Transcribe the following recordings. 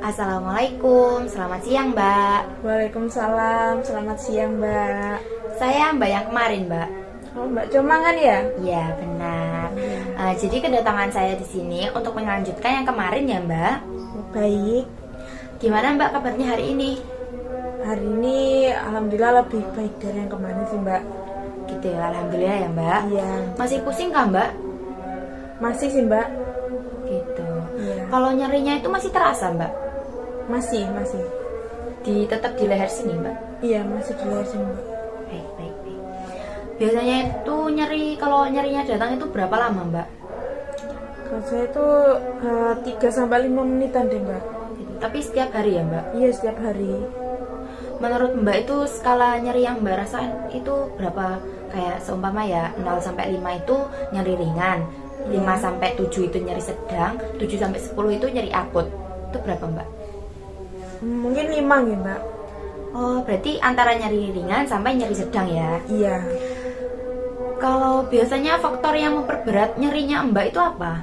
Assalamualaikum, selamat siang Mbak. Waalaikumsalam, selamat siang Mbak. Saya Mbak yang kemarin Mbak. Oh, Mbak Coma kan ya? Iya benar. Jadi kedatangan saya di sini untuk melanjutkan yang kemarin ya Mbak. Baik. Gimana Mbak kabarnya hari ini? Hari ini alhamdulillah lebih baik dari yang kemarin sih Mbak. Gitu ya, alhamdulillah ya Mbak. Iya. Masih pusing kah Mbak? Masih sih Mbak. Gitu. Iya. Kalau nyerinya itu masih terasa Mbak? Masih. Tetap di leher sini Mbak? Iya, masih di luar sih Mbak. Baik. Biasanya itu kalau nyerinya datang itu berapa lama Mbak? Kalau saya itu 3-5 menitan deh Mbak. Gitu. Tapi setiap hari ya Mbak? Iya, setiap hari. Menurut Mbak itu skala nyeri yang Mbak rasain itu berapa? Kayak seumpama ya 0 sampai 5 itu nyeri ringan, 5 sampai 7 itu nyeri sedang, 7 sampai 10 itu nyeri akut. Itu berapa Mbak? Mungkin 5 nih Mbak. Oh, berarti antara nyeri ringan sampai nyeri sedang ya. Iya. Kalau biasanya faktor yang memperberat nyerinya Mbak itu apa?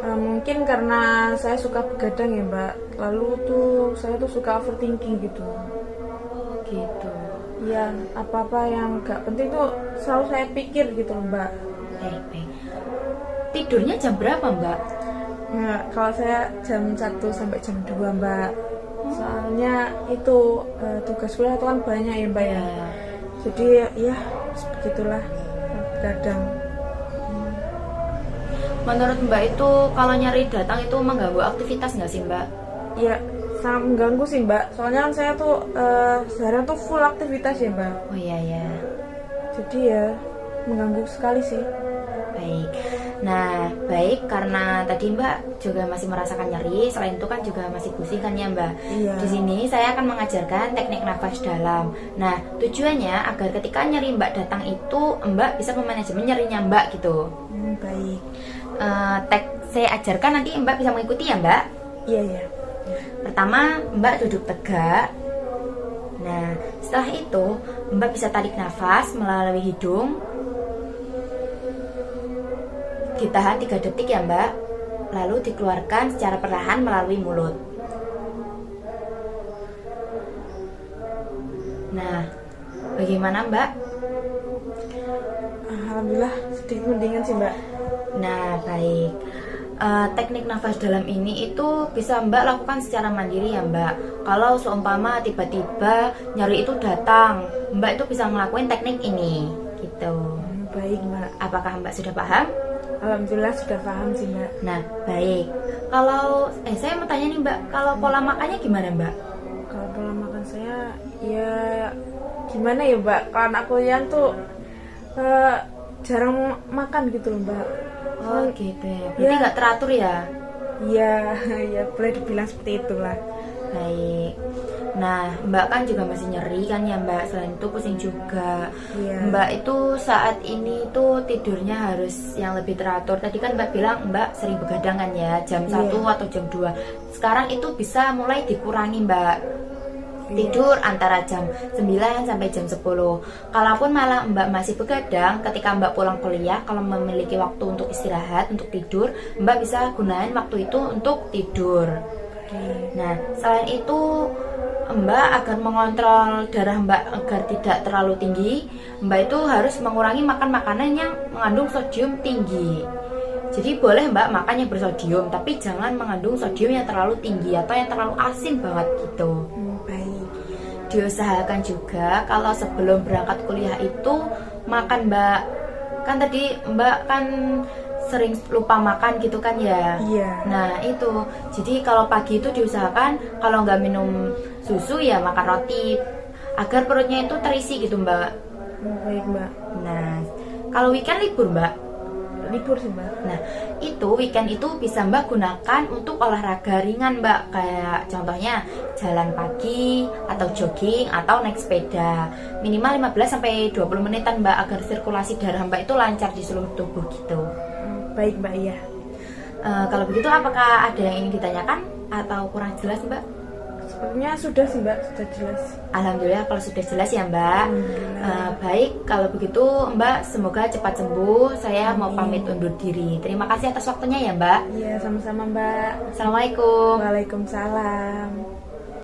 Mungkin karena saya suka begadang ya Mbak. Lalu saya suka overthinking gitu. Oh, gitu. Iya, apa-apa yang gak penting tuh selalu saya pikir gitu loh Mbak. Baik. Tidurnya jam berapa Mbak? Nah, kalau saya jam 1 sampai jam 2 Mbak. Soalnya itu tugas kuliah itu kan banyak ya Mbak ya. Jadi ya begitulah kadang. Menurut Mbak itu kalau nyeri datang itu mengganggu aktivitas nggak sih Mbak? Ya sangat mengganggu sih Mbak. Soalnya kan saya seharian full aktivitas ya Mbak. Oh iya ya. Jadi ya mengganggu sekali sih. Baik. Nah, baik karena tadi Mbak juga masih merasakan nyeri, selain itu kan juga masih pusing kan ya Mbak. Iya. Di sini saya akan mengajarkan teknik nafas dalam. Nah, tujuannya agar ketika nyeri Mbak datang itu Mbak bisa memanajemen nyerinya Mbak gitu. Baik. Saya ajarkan nanti Mbak bisa mengikuti ya Mbak. Iya. Pertama, Mbak duduk tegak. Nah, setelah itu Mbak bisa tarik nafas melalui hidung. Ditahan 3 detik ya Mbak. Lalu dikeluarkan secara perlahan melalui mulut. Nah, bagaimana Mbak? Alhamdulillah sedikit mendingan sih Mbak. Nah, baik. Teknik nafas dalam ini itu bisa Mbak lakukan secara mandiri ya Mbak. Kalau seumpama tiba-tiba nyeri itu datang, Mbak itu bisa ngelakuin teknik ini gitu. Baik Mbak. Apakah Mbak sudah paham? Alhamdulillah sudah paham sih Mbak. Nah, baik. Kalau saya mau tanya nih Mbak, kalau pola makannya gimana Mbak? Kalau pola makan saya ya gimana ya Mbak? Kalau anak kuliah jarang makan gitu loh Mbak. Oh gitu ya. Berarti nggak teratur ya? Iya, ya boleh dibilang seperti itulah. Baik. Nah, Mbak kan juga masih nyeri kan ya Mbak. Selain itu pusing juga. Iya. Mbak itu saat ini tuh tidurnya harus yang lebih teratur. Tadi kan Mbak bilang Mbak sering begadang kan ya, jam 1 atau jam 2. Sekarang itu bisa mulai dikurangi Mbak. Tidur antara jam 9 sampai jam 10. Kalaupun malah Mbak masih begadang, ketika Mbak pulang kuliah, kalau memiliki waktu untuk istirahat, untuk tidur, Mbak bisa gunain waktu itu untuk tidur. Nah, selain itu Mbak agar mengontrol darah Mbak agar tidak terlalu tinggi, Mbak itu harus mengurangi makan makanan yang mengandung sodium tinggi. Jadi boleh Mbak makan yang bersodium, tapi jangan mengandung sodium yang terlalu tinggi atau yang terlalu asin banget gitu. Baik. Diusahakan juga kalau sebelum berangkat kuliah itu makan Mbak. Kan tadi Mbak kan sering lupa makan gitu kan ya. Iya. Nah itu, jadi kalau pagi itu diusahakan kalau nggak minum susu ya makan roti agar perutnya itu terisi gitu Mbak. Baik Mbak. Nah kalau weekend libur Mbak. Libur sih Mbak. Nah itu weekend itu bisa Mbak gunakan untuk olahraga ringan Mbak. Kayak contohnya jalan pagi atau jogging atau naik sepeda. Minimal 15-20 menitan Mbak agar sirkulasi darah Mbak itu lancar di seluruh tubuh gitu. Baik Mbak ya. Kalau begitu apakah ada yang ingin ditanyakan atau kurang jelas Mbak? Sepertinya sudah sih Mbak, sudah jelas. Alhamdulillah kalau sudah jelas ya Mbak. Alhamdulillah. Baik, kalau begitu Mbak semoga cepat sembuh. Saya mau Amin. pamit undur diri. Terima kasih atas waktunya ya Mbak. Iya, sama-sama Mbak. Assalamualaikum. Waalaikumsalam.